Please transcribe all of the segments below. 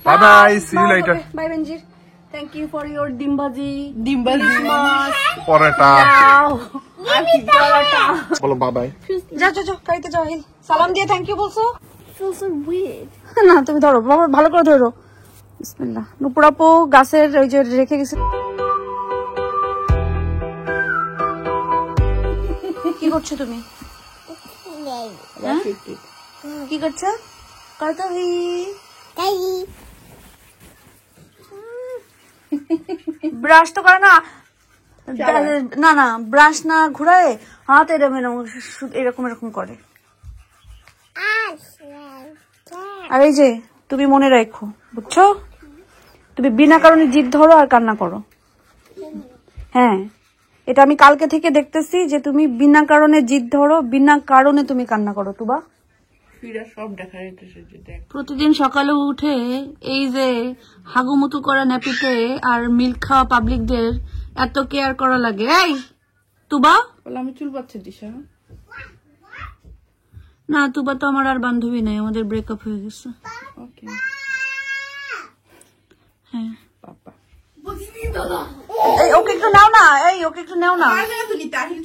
Bye bye. See you later. Bye Benji. Thank you for your dimbaji. Porata. Porata. Bolo bye bye. যাও গাড়িতে যাও। সালাম দিয়ে thank you বলছো। Feels so weird. না তুমি ধরো বাবা, ভালো করে ধরো। বিসমিল্লাহ। নুপুর আপু গাছের ওই যে রেখে গেছে। কি করছো তুমি? কি করছো? কাটাবি ব্রাশ তো করে না, না ব্রাশ না ঘুরায় হাত এরকম এরকম করে। আর এই যে তুমি মনে রাখো, বুঝছো, তুমি বিনা কারণে জিদ ধরো আর কান্না করো। হ্যাঁ, এটা আমি কালকে থেকে দেখতেছি যে তুমি বিনা কারণে জিদ ধরো, বিনা কারণে তুমি কান্না করো। তুবা প্রতিদিন সকালে উঠে এই যে হাগুমুতু করা ন্যাপিতে আর মিল্ক খাওয়া পাবলিকদের এত কেয়ার করা লাগে। এই তুবা, আমি চুল পাচ্ছি দিশা। না তুবা তো আমার আর বান্ধবী নাই, আমাদের ব্রেকআপ হয়ে গেছে। ওকে হ্যাঁ পাপা এই ওকে একটু নাও না, ওকে একটু নাও না।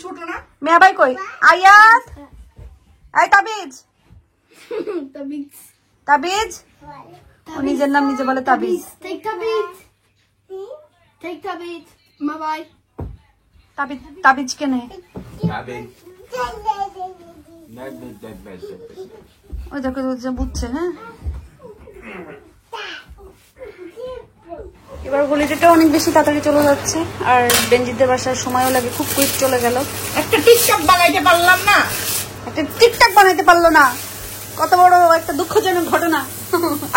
ছোট না মেয়া ভাই কই? আয়াত, এই তাবিজ তাবিজ ও নিজের নাম নিজে বলে তাবিজ। তাবিজ কেনে ওই দেখো বুঝছে। হ্যাঁ এবার হোলিডেটা অনেক বেশি তাড়াতাড়ি চলে যাচ্ছে আর বেনজিদের বাসার সময়ও লাগে, খুব কুইক চলে গেল। একটা টিকটক বানাইতে পারলাম না, একটা টিকটক বানাইতে পারলো না, কত বড় একটা দুঃখজনক ঘটনা।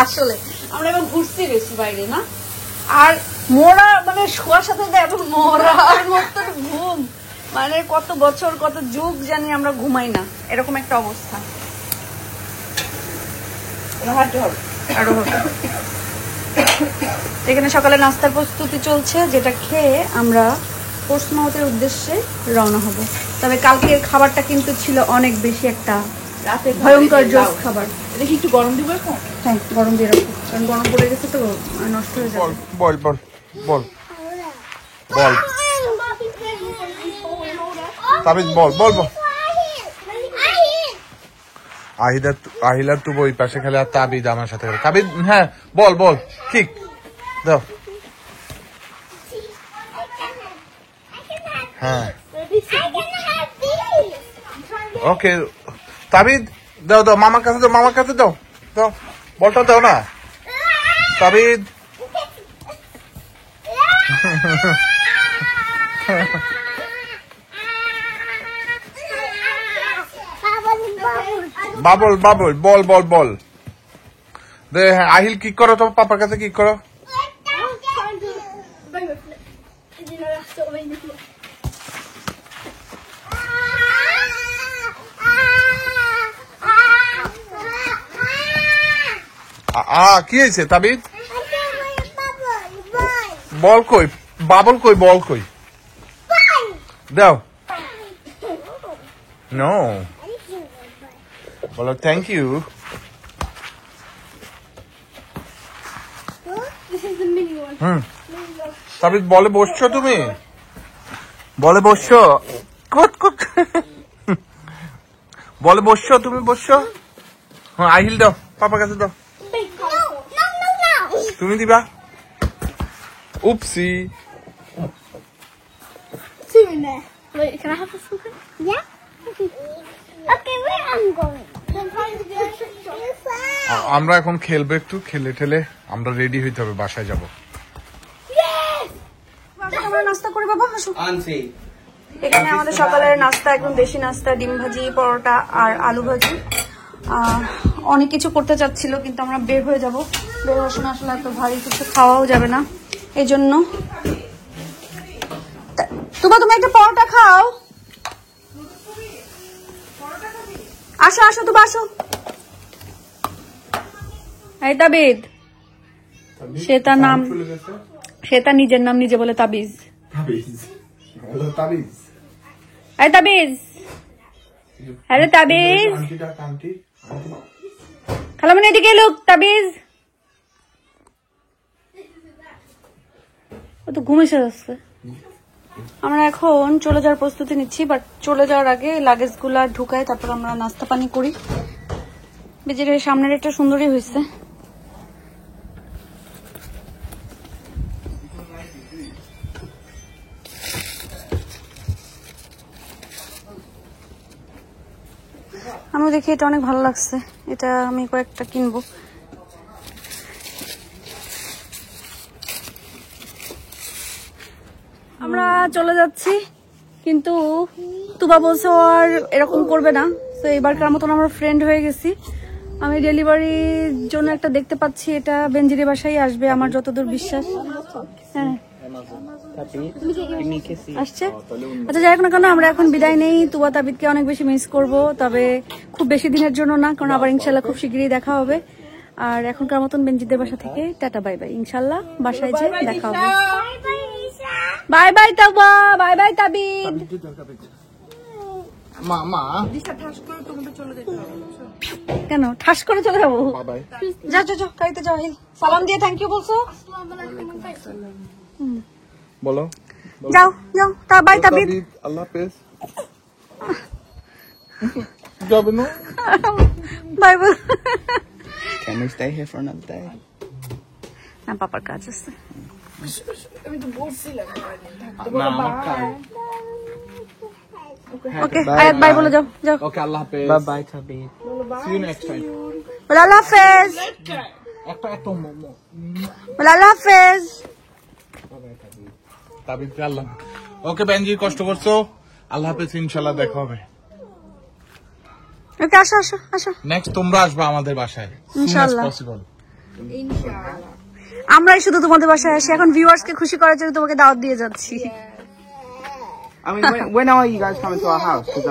আসলে আমরা এবার ঘুরছি বেশি বাইরে না, আর মোরা মানে শোয়ার সাথে এখন মোরার মতো ঘুম, মানে কত বছর কত যুগ জানি আমরা ঘুমাই না, এরকম একটা অবস্থা। আরো হবে। এখানে সকালে নাস্তার প্রস্তুতি চলছে, যেটা খেয়ে আমরা পোস্টমাউথের উদ্দেশ্যে রওনা হব। তবে কালকের খাবারটা কিন্তু ছিল অনেক বেশি একটা ভয়ঙ্কর জোস খাবার। দেখি একটু গরম দিব এখন। হ্যাঁ গরম দিয়ে রাখো, কারণ গরম পড়ে গেছে তো নষ্ট হয়ে যাবে। বল বল বল বল তাবিজ বল বল বল। আহিলা তু ওই পাশে খেলে আর তাবিদ আমার সাথে খেলে। তাবিদ হ্যাঁ বল বল ঠিক দাও। হ্যাঁ ওকে তাবিদ দাও দাও মামার কাছে দাও, মামার কাছে দাও, দাও বলটা দাও না তাবিদ। বাবল বাবল বল বল বল দে। হ্যাঁ আহিল কি করো, তোমার পাপার কাছে কি করো? কি হয়েছে তাবিদ? বল কই, বাবল কই, বল কই দাও। নো বলো থ্যাংক ইউ। তাবিদ বলে বসছো তুমি, বলে বসছো বলে বসছো তুমি, বসছো। হ্যাঁ আহিল দাও, পাপার কাছে দাও। তুমি দিবা? উপসি। Wait, can I have this one? Yeah? Okay, where I'm going? আমরা এখন খেলবো একটু, খেলে ঠেলে আমরা রেডি হইতে হবে, বাসায় যাবো। নাস্তা করে বাবা আসো। এখানে আমাদের সকালের নাস্তা, একদম দেশি নাস্তা, ডিম ভাজি, পরোটা আর আলু ভাজি। অনেক কিছু করতে চাচ্ছিল কিন্তু আমরা বের হয়ে যাব, বের হওয়ার সময় আসলে এত ভারী কিছু খাওয়াও যাবে না, এই জন্য। তুমি একটা পরোটা খাও, আসো আসো তুমি আসো। এই তাবিদ, সে তার নিজের নাম নিজে বলে তাবিজ। এই তাবিজ, হ্যালো তাবিজ, খালামণি এদিকে লুক। তাবিজ ও তো ঘুম এসে যাচ্ছে। আমরা এখন চলে যাওয়ার প্রস্তুতি নিচ্ছি, বাট চলে যাওয়ার আগে লাগেজ গুলা ঢুকাই, তারপর আমরা নাস্তা পানি করি। বেজের সামনের একটা সুন্দরই হয়েছে। আমি দেখি এটা অনেক ভালো লাগছে, এটা আমি কয়েকটা কিনবো। আমরা চলে যাচ্ছি, কিন্তু তুবা বলছে ও আর এরকম করবে না। তো এবারকার মতন আমরা ফ্রেন্ড হয়ে গেছি। আমি ডেলিভারির জন্য একটা দেখতে পাচ্ছি, এটা বেঞ্জিরি বাসায় আসবে আমার যতদূর বিশ্বাস। হ্যাঁ আসছে। আচ্ছা যাই হোক না কেন, আমরা এখন বিদায় নেই। তুবা তাবিদকে অনেক বেশি মিস করব, তবে খুব বেশি দিনের জন্য না, কারণ আবার ইনশাল্লাহ খুব শীঘ্রই দেখা হবে। আর এখনকার মতন বেঞ্জিদের বাসা থেকে টাটা বাই বাই, ইনশাল্লাহ বাসায় যে দেখা হবে। Bye bye Tuba, bye bye তাবিদ। কেন ঠাস করে চলে যাবো? যা যা যা, গাড়িতে যাও। সালাম দিয়ে থ্যাংক ইউ বলছো, বলো। যাও যাও, তা বাই তাবিদ। আল্লাহ হাফেজ। যাবে না? Bye bye. Can we stay here for another day? না, পাপার কাজ আছে। ওকে আয়াত বাই বলে যাও যাও। ওকে আল্লাহ হাফেজ। Bye bye, Tabi. See you next time. বলে আল্লাহ হাফেজ। একটা মোমো। বলে আল্লাহ হাফেজ। তাবিদ আল্লাহ। ওকে বেঞ্জি, কষ্ট করছো। আল্লাহ হাফেজ, ইনশাআল্লাহ দেখা হবে। ওকে আসো আসো আসো। নেক্সট তোমরা আসবে আমাদের বাসায়। ইনশাআল্লাহ। পসিবল। আমরাই শুধু তোমাদের বাসায় আসি, এখন ভিউয়ার্স কে খুশি করার জন্য তোমাকে দাওয়াত দিয়ে যাচ্ছি। I mean, when are you guys coming to our house? 'Cause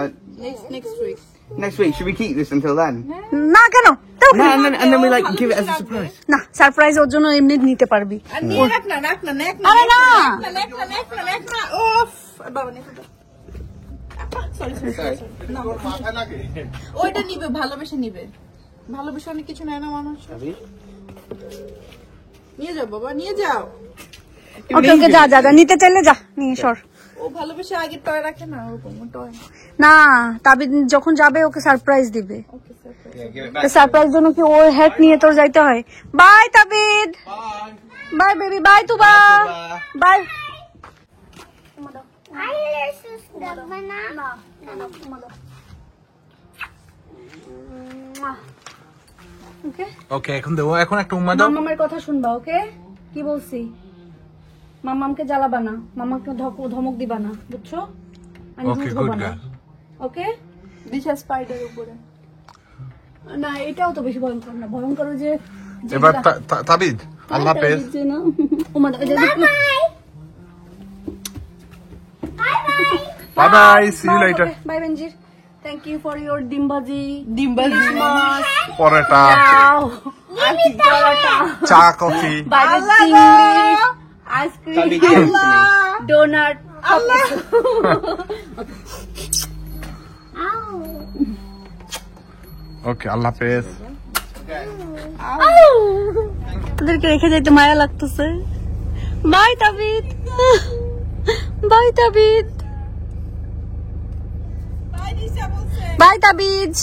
Next week. next week, should we keep this until then? না কেন? No, and then we like give it as a surprise. না, surprise ওর জন্য এমনি নিতে পারবি। আর নিয়ে রাখ না, রাখ না, নেক না। আরে না। নেক না। ওফ, বাবা নে ফটো। সরি। না, ওইটা নিবে, ভালোবেসে নিবে। ভালোবেসে অনেক কিছু নেয় না মানুষ। নিয়ে যাও বাবা, নিয়ে যাও। ওকে ওকে, যা যা যা, নিতে চাইলে যা নিয়ে সর। ও ভালোবেসে আগে টয় রাখে না, ওরকম টয়। না, তাবিদ যখন যাবে ওকে সারপ্রাইজ দিবে। Okay sir. সারপ্রাইজ জন্য কি ওর হ্যাট নিয়ে তোর যাইতে হয়? Bye Tabid, bye baby, bye Tuba, bye. Okay okay, এখন দেবো, এখন একটা উম্মা দাও। মামামের কথা শুনবা, ওকে? কি বলছি? মামামকে জ্বালাবা না, মামাকে ধমক দিবা না, বুঝছো? আমি ওকে, রুড গুড হবো না, গার্ল। ওকে? দিশা স্পাইডার উপরে। না, এটাও তো বেশি ভয়ঙ্কর না, ভয়ঙ্কর যে এবার তাবিদ, আল্লাহ হাফেজ। Bye bye, see you later. Bye বেঞ্জির, থ্যাংক ইউ ফর ইওর ডিমবাজি, পরোটা, চা, কফি, বাইরের চিংড়ি, আইসক্রিম, ডোনাট, ওকে আল্লাহ হাফেজ। ওদেরকে রেখে যাইতে মায়া লাগতেছে। Bye Tabid, bye Tabid, bye Tabij.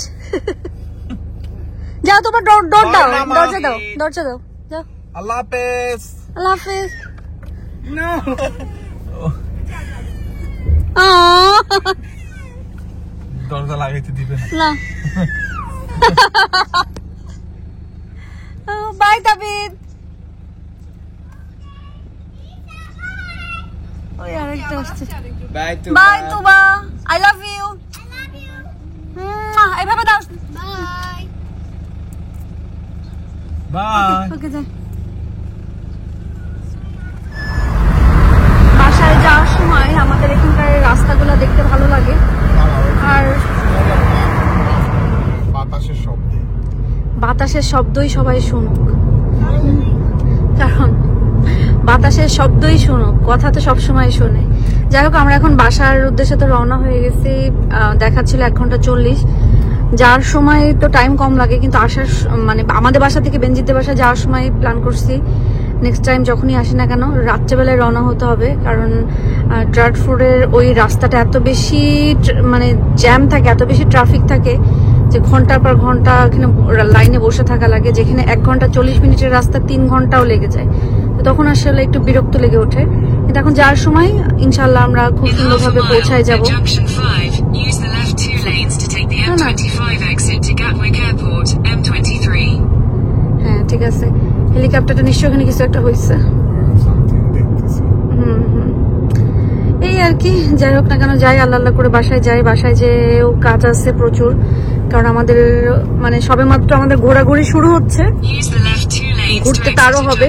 যাও, তোমার ডোর দাও, দরজা দাও, দরজা দাও, যাও। আল্লাহ হাফেজ। আল্লাহ হাফেজ। দরজা লাগাইতে দিবে না। না। বাই তাবিদ। ওই আরেকটা আসছে। Bye, Tuba. Bye Tuba, I love you. এইভাবে দাও। বাই। ওকে যাই। বাসায় যাওয়ার সময় আমাদের এখানকার রাস্তাগুলো দেখতে ভালো লাগে, আর বাতাসের শব্দে, বাতাসের শব্দই সবাই শুনুক, কারণ বাতাসের শব্দই শুনুক, কথা তো সবসময় শোনে। যাই হোক, আমরা এখন বাসার উদ্দেশ্যে তো রওনা হয়ে গেছি। দেখাচ্ছিল 1 ঘন্টা 40। যাওয়ার সময় তো টাইম কম লাগে, কিন্তু আসার মানে আমাদের বাসা থেকে বেঞ্জিদের বাসা যাওয়ার সময় প্ল্যান করছি নেক্সট টাইম যখনই আসি না কেন রাত্রেবেলায় রওনা হতে হবে, কারণ ড্রার্টফোর্ডের ওই রাস্তাটা এত বেশি মানে জ্যাম থাকে, এত বেশি ট্রাফিক থাকে যে ঘন্টার পর ঘন্টা এখানে লাইনে বসে থাকা লাগে, যেখানে 1 ঘন্টা 40 মিনিটের রাস্তা 3 ঘন্টাও লেগে যায়। তো তখন আসলে একটু বিরক্ত লেগে ওঠে, কিন্তু এখন যাওয়ার সময় ইনশাল্লাহ আমরা খুব সুন্দরভাবে পৌঁছায় যাব। হ্যাঁ ঠিক আছে, হেলিকপ্টারটা নিশ্চয় ওখানে কিছু একটা হয়েছে। এই আর কি, যাই হোক না কেন যাই, আল্লাহ আল্লাহ করে বাসায় যাই। বাসায় যেও কাজ আছে প্রচুর, কারণ আমাদের মানে সবে মাত্র আমাদের ঘোরাঘুরি শুরু হচ্ছে, ঘুরতে তারও হবে,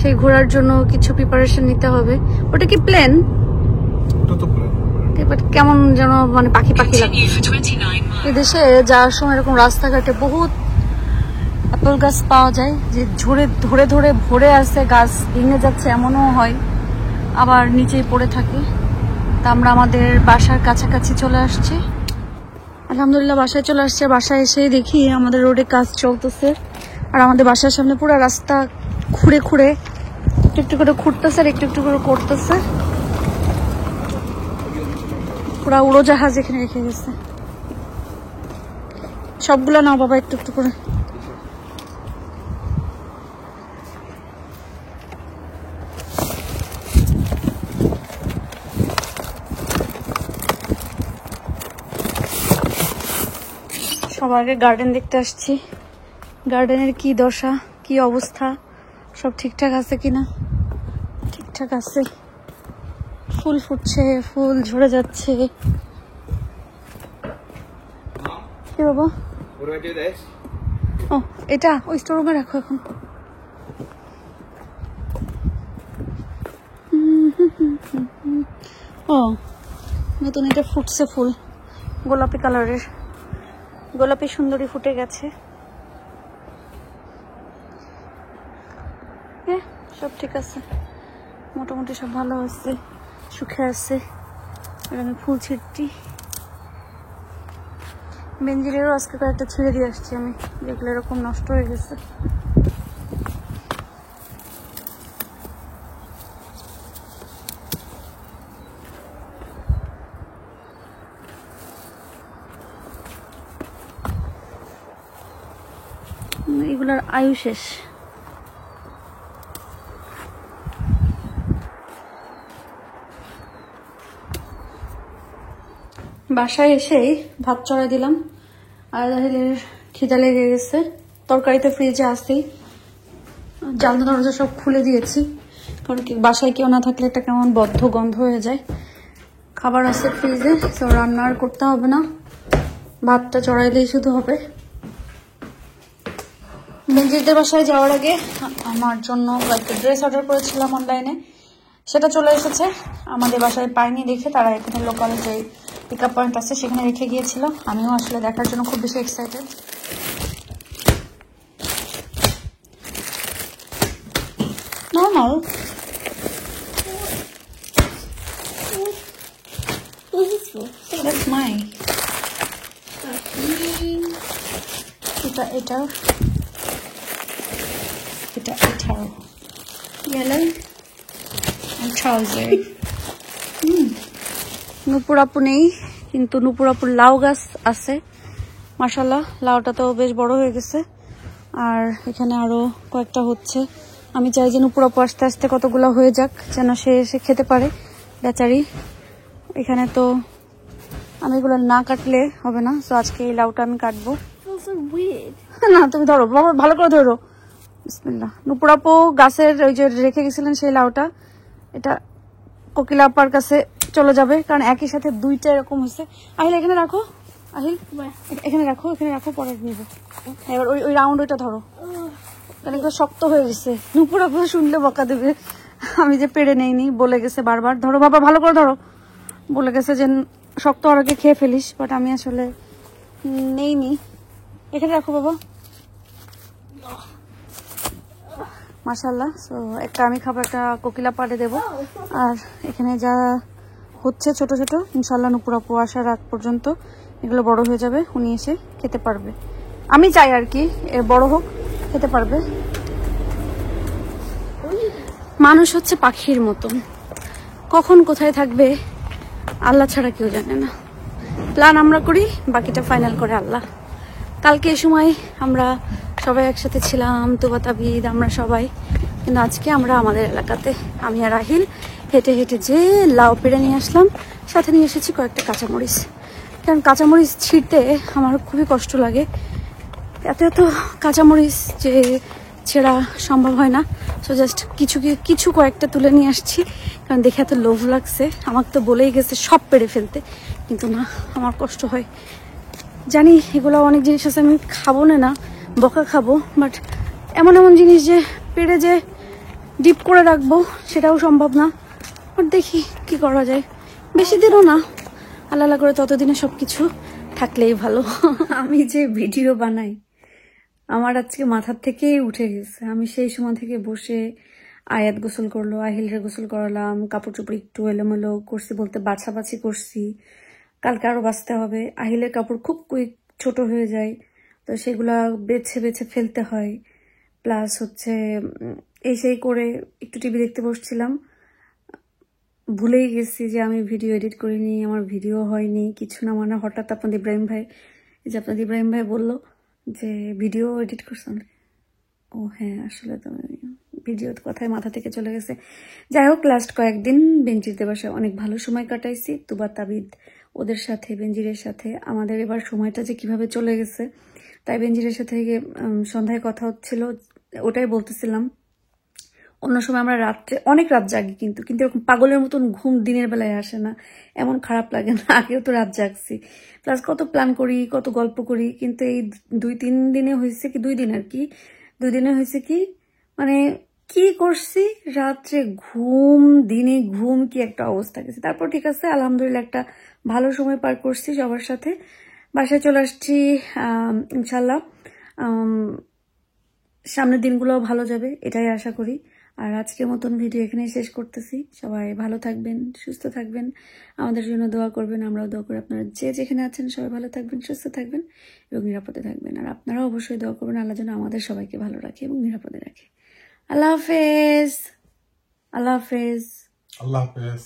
সেই ঘোরার জন্য কিছু প্রিপারেশন নিতে হবে। ওটা কি প্লেন? কেমন যেন মানে পাখি পাখি লাগে। এদেশে যাওয়ার সময় এরকম রাস্তাঘাটে বহুত অ্যাপল গাছ পাওয়া যায়, যে ধরে ধরে ভরে আসছে, গাছ ভেঙে যাচ্ছে এমনও হয়, আবার নিচেই পড়ে থাকে। তা আমরা আমাদের বাসার কাছাকাছি চলে আসছি, আলহামদুলিল্লাহ বাসায় চলে আসছে। বাসায় এসে দেখি আমাদের রোডে কাজ চলতেছে, আর আমাদের বাসার সামনে পুরো রাস্তা খুঁড়ে খুঁড়ে একটু একটু করে খুঁড়তেছে আর একটু একটু করে করতেছে, পুরা উড়োজাহাজ এখানে রেখে গেছে। সবগুলা নাও বাবা একটু একটু করে। সবার আগে গার্ডেন দেখতে আসছি, গার্ডেনের কি দশা, কি অবস্থা, সব ঠিকঠাক আছে কিনা। ঠিকঠাক আছে, ফুল ফুটছে, ফুল ঝরে যাচ্ছে। কি বাবা? ও এটা ওই স্টোর রুমে রাখো এখন। ও নতুন এটা ফুটছে ফুল, গোলাপি কালারের, গোলাপি সুন্দরী ফুটে গেছে। সব ঠিক আছে, মোটামুটি সব ভালো আছে, সুখে আছে। আমি ফুল ছিটটি, বেঞ্জিরেরও আজকে কয়েকটা ছিঁড়ে দিয়ে আসছি আমি, দেখলে এরকম নষ্ট হয়ে গেছে। এগুলার আয়ু শেষ। বাসায় এসেই ভাত চড়াই দিলাম, আর রাহিলের খিদা লেগে গেছে। তরকারিতে ফ্রিজে আসেই, জানলা দরজা সব খুলে দিয়েছি, কারণ কি বাসায় কেউ না থাকলে একটা কেমন বদ্ধ গন্ধ হয়ে যায়। খাবার আছে ফ্রিজে, তো রান্না আর করতে হবে না, ভাতটা চড়াইলেই শুধু হবে। বেঞ্জিরদের বাসায় যাওয়ার আগে আমার জন্য একটা ড্রেস অর্ডার করেছিলাম অনলাইনে, সেটা চলে এসেছে। আমাদের বাসায় পাইনি দেখে তারা এখানে লোকাল যে পিক আপ পয়েন্ট আছে সেখানে রেখে গিয়েছিল। আমিও আসলে দেখার জন্য খুব বেশি এক্সাইটেড। Normal That's mine. এটা এটাও yellow and trouser. নুপুর আপু নেই, কিন্তু নুপুর আপুর লাউ গাছ আছে মাশাআল্লাহ, লাউটা তো বেশ বড় হয়ে গেছে, আর এখানে আরো কয়েকটা হচ্ছে। আমি চাই যে নুপুর আপু আস্তে আস্তে কতগুলো হয়ে যাক, যেন সে এসে খেতে পারে বেচারি। এখানে তো আমি এগুলো না কাটলে হবে না, তো আজকে এই লাউটা আমি কাটবো। না তুমি ধরো বাবা, ভালো করে ধরো, বিসমিল্লাহ। নুপুর আপু গাছের ওই যে রেখে গেছিলেন সেই লাউটা, এটা কোকিলা আপার কাছে চলে যাবে, কারণ একই সাথে দুইটা এরকম হয়েছে। আহিল এখানে রাখো, আহিল এখানে রাখো, এখানে রাখো, পরে নিব। এবার ওই রাউন্ড ওইটা ধরো, কারণ এগুলো শক্ত হয়ে গেছে। নুপুর আপু শুনলে বকা দেবে, আমি যে পেড়ে নেইনি, বলে গেছে বারবার। ধরো বাবা, ভালো করে ধরো, বলে গেছে যে শক্ত আর আগে খেয়ে ফেলিস, বাট আমি আসলে নেইনি। এখানে রাখো বাবা, মাশাআল্লাহ। সো একটা আমি খাবার, একটা কোকিলা পাড়ে দেবো। আর এখানে যা হচ্ছে ছোট ছোট, ইনশাল্লাহ নুপুর আপু আসার আগ পর্যন্ত এগুলো বড় হয়ে যাবে, উনি এসে খেতে পারবে। আমি চাই আর কি বড় হোক, খেতে পারবে। মানুষ হচ্ছে পাখির মতন, কখন কোথায় থাকবে আল্লাহ ছাড়া কেউ জানে না। প্ল্যান আমরা করি, বাকিটা ফাইনাল করে আল্লাহ। কালকে এই সময় আমরা সবাই একসাথে ছিলাম, তুবা তাবিদ, আমরা সবাই। কিন্তু আজকে আমরা আমাদের এলাকাতে, আমি আর রাহিল হেঁটে হেঁটে যে লাউ পেড়ে নিয়ে আসলাম, সাথে নিয়ে এসেছি কয়েকটা কাঁচামরিচ। কারণ কাঁচামরিচ ছিঁড়তে আমার খুবই কষ্ট লাগে, এত এত কাঁচামরিচ যে ছেঁড়া সম্ভব হয় না। সো জাস্ট কিছু কয়েকটা তুলে নিয়ে আসছি, কারণ দেখে এত লোভ লাগছে। আমাকে তো বলেই গেছে সব পেড়ে ফেলতে, কিন্তু না, আমার কষ্ট হয়। জানি এগুলো অনেক জিনিস আছে আমি খাবো না, বকা খাবো, বাট এমন এমন জিনিস যে পেড়ে যে ডিপ করে রাখবো সেটাও সম্ভব না। বাট দেখি কি করা যায়, বেশি দিনও না, আল্লাহ করে ততদিনে সবকিছু থাকলেই ভালো। আমি যে ভিডিও বানাই আমার আজকে মাথার থেকেই উঠে গেছে। আমি সেই সময় থেকে বসে আয়াত গোসল করলো, আহিলের গোসল করালাম, কাপড় চোপড় একটু এলোমেলো করছি, বলতে বাছাবাছি করছি। কালকে আরো বাঁচতে হবে। আহিলের কাপড় খুব কুইক ছোট হয়ে যায়, তো সেগুলা বেছে বেছে ফেলতে হয়। প্লাস হচ্ছে এই সেই করে একটু টিভি দেখতে বসছিলাম, ভুলেই গেছি যে আমি ভিডিও এডিট করিনি, আমার ভিডিও হয়নি কিছু না। মানে হঠাৎ আপনাদের ইব্রাহিম ভাই, যে আপনাদের ইব্রাহিম ভাই বললো যে ভিডিও এডিট করছেন। ও হ্যাঁ, আসলে তো ভিডিও কথায় মাথা থেকে চলে গেছে। যাই হোক, লাস্ট কয়েকদিন বেঞ্জিরদের বাসায় অনেক ভালো সময় কাটাইছি, তুবা তাবিদ ওদের সাথে, বেঞ্জিরের সাথে। আমাদের এবার সময়টা যে কিভাবে চলে গেছে, তাই বেঞ্জিরের সাথে সন্ধ্যায় কথা হচ্ছিল, ওটাই বলতেছিলাম। অন্য সময় আমরা রাত্রে অনেক রাত জাগি, কিন্তু এরকম পাগলের মতন ঘুম দিনের বেলায় আসে না, এমন খারাপ লাগে না। আগেও তো রাত জাগছি, প্লাস কত প্ল্যান করি, কত গল্প করি, কিন্তু এই 2-3 দিনে হয়েছে কি, 2 দিন আর কি, 2 দিনে হয়েছে কি, মানে কি করছি, রাত্রে ঘুম, দিনে ঘুম, কি একটা অবস্থা গেছে। তারপর ঠিক আছে, আলহামদুলিল্লাহ একটা ভালো সময় পার করছি সবার সাথে। বাসায় চলে আসছি ইনশাল্লাহ। সামনের দিনগুলো ভালো যাবে এটাই আশা করি। আর আজকের মতন ভিডিও এখানেই শেষ করতেছি। সবাই ভালো থাকবেন, সুস্থ থাকবেন, আমাদের জন্য দোয়া করবেন, আমরাও দোয়া করি। আপনারা যে যেখানে আছেন সবাই ভালো থাকবেন, সুস্থ থাকবেন এবং নিরাপদে থাকবেন। আর আপনারাও অবশ্যই দোয়া করবেন আল্লাহ যেন আমাদের সবাইকে ভালো রাখে এবং নিরাপদে রাখে। আল্লাহ হাফেজ, আল্লাহ হাফেজ, আল্লাহ হাফেজ।